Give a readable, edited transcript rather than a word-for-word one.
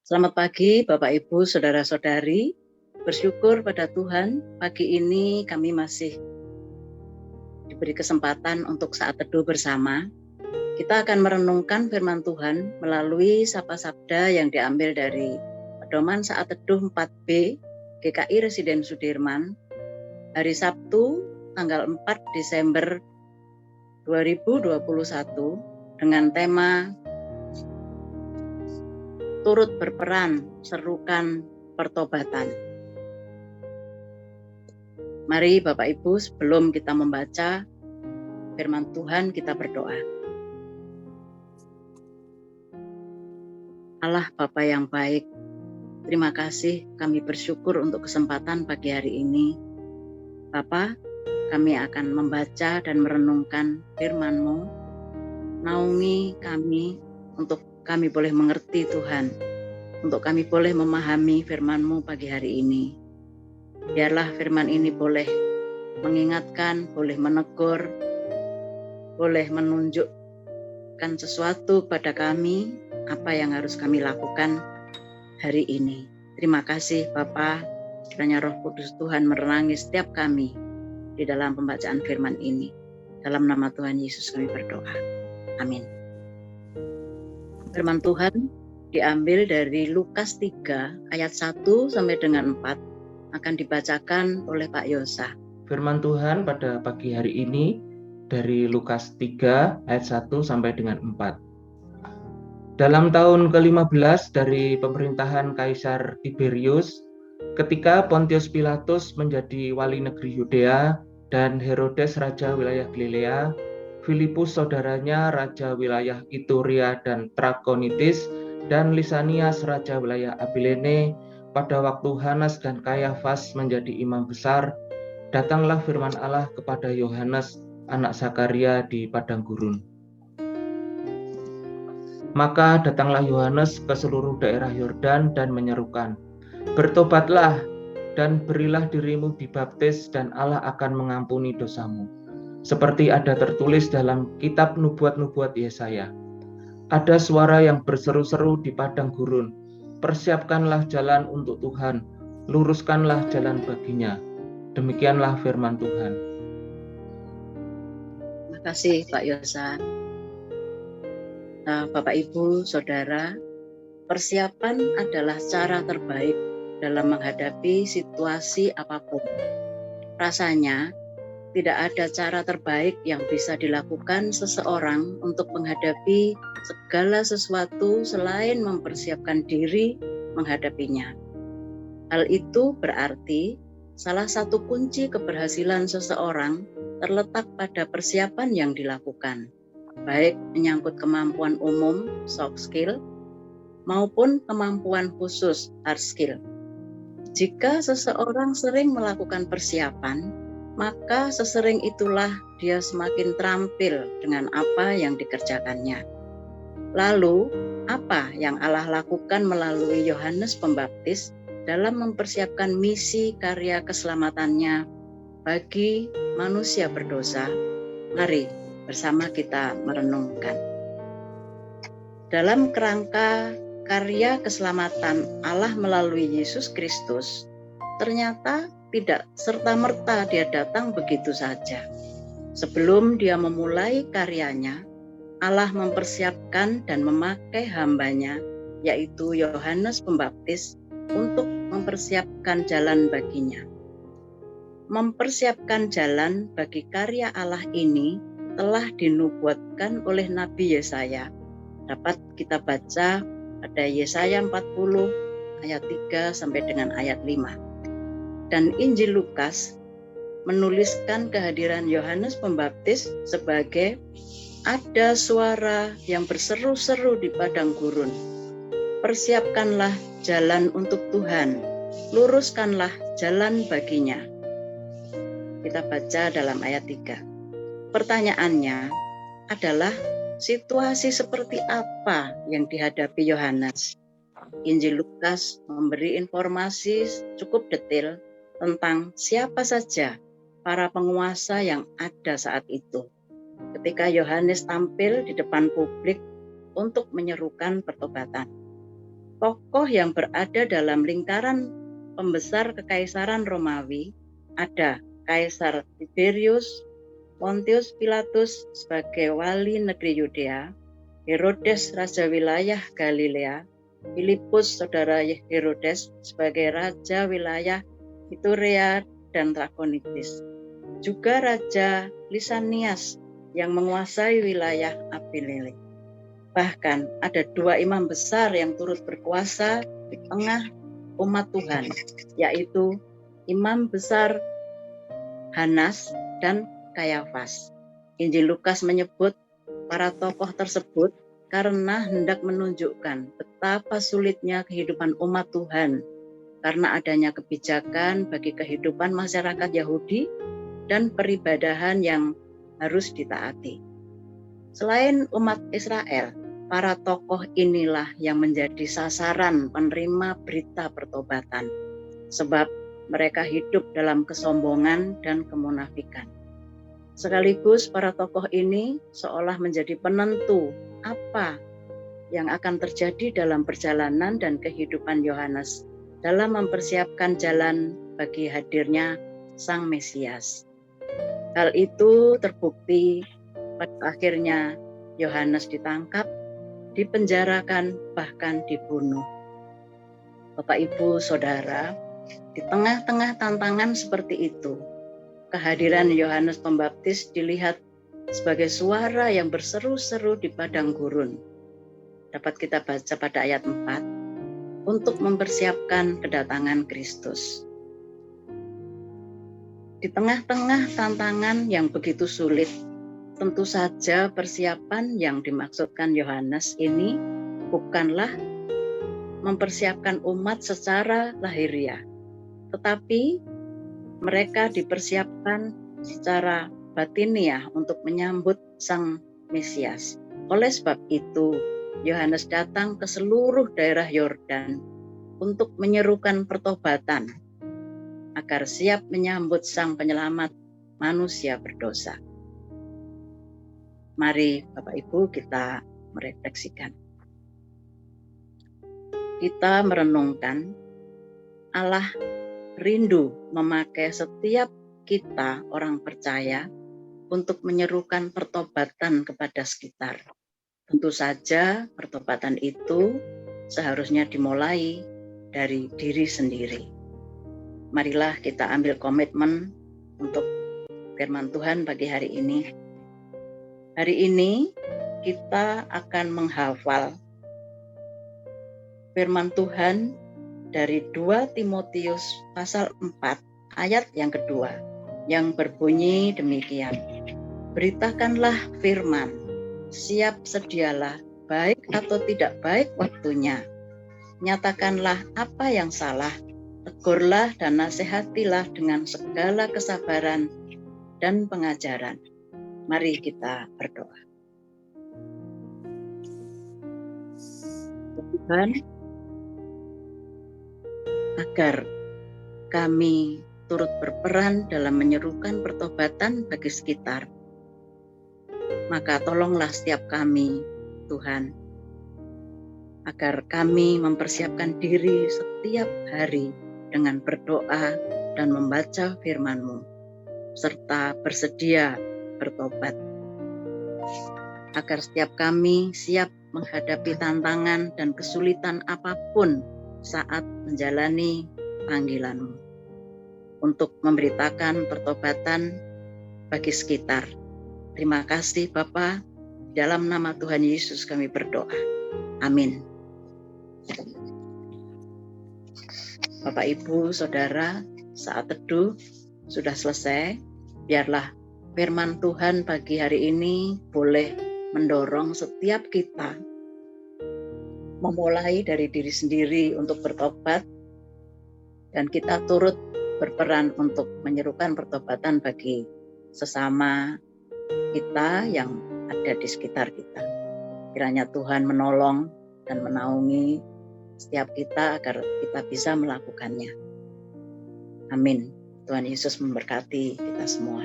Selamat pagi Bapak Ibu, Saudara-saudari. Bersyukur pada Tuhan, pagi ini kami masih diberi kesempatan untuk saat teduh bersama. Kita akan merenungkan firman Tuhan melalui Sapa Sabda yang diambil dari Pedoman Saat Teduh 4B GKI Residen Sudirman, hari Sabtu tanggal 4 Desember 2021 dengan tema Turut berperan serukan pertobatan. Mari Bapak Ibu, sebelum kita membaca firman Tuhan, kita berdoa. Allah Bapa yang baik, terima kasih, kami bersyukur untuk kesempatan pagi hari ini. Bapa, kami akan membaca dan merenungkan firman-Mu. Naungi kami untuk kami boleh mengerti Tuhan, untuk kami boleh memahami firman-Mu pagi hari ini. Biarlah firman ini boleh mengingatkan, boleh menegur, boleh menunjukkan sesuatu pada kami, apa yang harus kami lakukan hari ini. Terima kasih Bapa, kiranya Roh Kudus Tuhan menerangi setiap kami di dalam pembacaan firman ini. Dalam nama Tuhan Yesus kami berdoa. Amin. Firman Tuhan diambil dari Lukas 3 ayat 1 sampai dengan 4 akan dibacakan oleh Pak Yosa. Firman Tuhan pada pagi hari ini dari Lukas 3 ayat 1 sampai dengan 4. Dalam tahun ke-15 dari pemerintahan Kaisar Tiberius, ketika Pontius Pilatus menjadi wali negeri Yudea dan Herodes raja wilayah Galilea, Filipus saudaranya raja wilayah Ituria dan Trakonitis, dan Lisanias raja wilayah Abilene, pada waktu Hanas dan Kayafas menjadi imam besar, datanglah firman Allah kepada Yohanes, anak Zakaria di padang gurun. Maka datanglah Yohanes ke seluruh daerah Yordan dan menyerukan, "Bertobatlah dan berilah dirimu dibaptis dan Allah akan mengampuni dosamu. Seperti ada tertulis dalam kitab nubuat-nubuat Yesaya. Ada suara yang berseru-seru di padang gurun, persiapkanlah jalan untuk Tuhan, luruskanlah jalan baginya." Demikianlah firman Tuhan. Terima kasih Pak Yosa. Bapak Ibu, Saudara, persiapan adalah cara terbaik dalam menghadapi situasi apapun. Rasanya tidak ada cara terbaik yang bisa dilakukan seseorang untuk menghadapi segala sesuatu selain mempersiapkan diri menghadapinya. Hal itu berarti salah satu kunci keberhasilan seseorang terletak pada persiapan yang dilakukan, baik menyangkut kemampuan umum, soft skill, maupun kemampuan khusus, hard skill. Jika seseorang sering melakukan persiapan, maka sesering itulah dia semakin terampil dengan apa yang dikerjakannya. Lalu, apa yang Allah lakukan melalui Yohanes Pembaptis dalam mempersiapkan misi karya keselamatannya bagi manusia berdosa? Mari bersama kita merenungkan. Dalam kerangka karya keselamatan Allah melalui Yesus Kristus, ternyata tidak serta-merta dia datang begitu saja. Sebelum dia memulai karyanya, Allah mempersiapkan dan memakai hambanya, yaitu Yohanes Pembaptis, untuk mempersiapkan jalan baginya. Mempersiapkan jalan bagi karya Allah ini telah dinubuatkan oleh Nabi Yesaya. Dapat kita baca pada Yesaya 40 ayat 3 sampai dengan ayat 5. Dan Injil Lukas menuliskan kehadiran Yohanes Pembaptis sebagai ada suara yang berseru-seru di padang gurun. Persiapkanlah jalan untuk Tuhan, luruskanlah jalan baginya. Kita baca dalam ayat 3. Pertanyaannya adalah situasi seperti apa yang dihadapi Yohanes? Injil Lukas memberi informasi cukup detail tentang siapa saja para penguasa yang ada saat itu ketika Yohanes tampil di depan publik untuk menyerukan pertobatan. Tokoh yang berada dalam lingkaran pembesar Kekaisaran Romawi ada Kaisar Tiberius, Pontius Pilatus sebagai wali negeri Yudea, Herodes raja wilayah Galilea, Filipus saudara Herodes sebagai raja wilayah Iturea dan Trakonitis, juga Raja Lisanias yang menguasai wilayah Abilene. Bahkan ada 2 imam besar yang turut berkuasa di tengah umat Tuhan, yaitu Imam Besar Hanas dan Kayafas. Injil Lukas menyebut para tokoh tersebut karena hendak menunjukkan betapa sulitnya kehidupan umat Tuhan karena adanya kebijakan bagi kehidupan masyarakat Yahudi dan peribadahan yang harus ditaati. Selain umat Israel, para tokoh inilah yang menjadi sasaran penerima berita pertobatan, sebab mereka hidup dalam kesombongan dan kemunafikan. Sekaligus para tokoh ini seolah menjadi penentu apa yang akan terjadi dalam perjalanan dan kehidupan Yohanes dalam mempersiapkan jalan bagi hadirnya Sang Mesias. Hal itu terbukti pada akhirnya Yohanes ditangkap, dipenjarakan, bahkan dibunuh. Bapak, Ibu, Saudara, di tengah-tengah tantangan seperti itu, kehadiran Yohanes Pembaptis dilihat sebagai suara yang berseru-seru di padang gurun. Dapat kita baca pada ayat 4, untuk mempersiapkan kedatangan Kristus. Di tengah-tengah tantangan yang begitu sulit, tentu saja persiapan yang dimaksudkan Yohanes ini bukanlah mempersiapkan umat secara lahiriah, tetapi mereka dipersiapkan secara batiniah untuk menyambut Sang Mesias. Oleh sebab itu, Yohanes datang ke seluruh daerah Yordan untuk menyerukan pertobatan agar siap menyambut Sang Penyelamat manusia berdosa. Mari Bapak Ibu kita merefleksikan. Kita merenungkan Allah rindu memakai setiap kita orang percaya untuk menyerukan pertobatan kepada sekitar. Tentu saja pertobatan itu seharusnya dimulai dari diri sendiri. Marilah kita ambil komitmen untuk firman Tuhan pagi hari ini. Hari ini kita akan menghafal firman Tuhan dari 2 Timotius pasal 4 ayat yang kedua yang berbunyi demikian. Beritakanlah firman, siap sedialah, baik atau tidak baik waktunya. Nyatakanlah apa yang salah, tegurlah dan nasihatilah dengan segala kesabaran dan pengajaran. Mari kita berdoa. Tuhan, agar kami turut berperan dalam menyerukan pertobatan bagi sekitar, maka tolonglah setiap kami, Tuhan, agar kami mempersiapkan diri setiap hari dengan berdoa dan membaca firman-Mu, serta bersedia bertobat, agar setiap kami siap menghadapi tantangan dan kesulitan apapun saat menjalani panggilan-Mu, untuk memberitakan pertobatan bagi sekitar. Terima kasih Bapa, dalam nama Tuhan Yesus kami berdoa. Amin. Bapak, Ibu, Saudara, saat teduh sudah selesai. Biarlah firman Tuhan pagi hari ini boleh mendorong setiap kita memulai dari diri sendiri untuk bertobat, dan kita turut berperan untuk menyerukan pertobatan bagi sesama kita yang ada di sekitar kita. Kiranya Tuhan menolong dan menaungi setiap kita agar kita bisa melakukannya. Amin. Tuhan Yesus memberkati kita semua.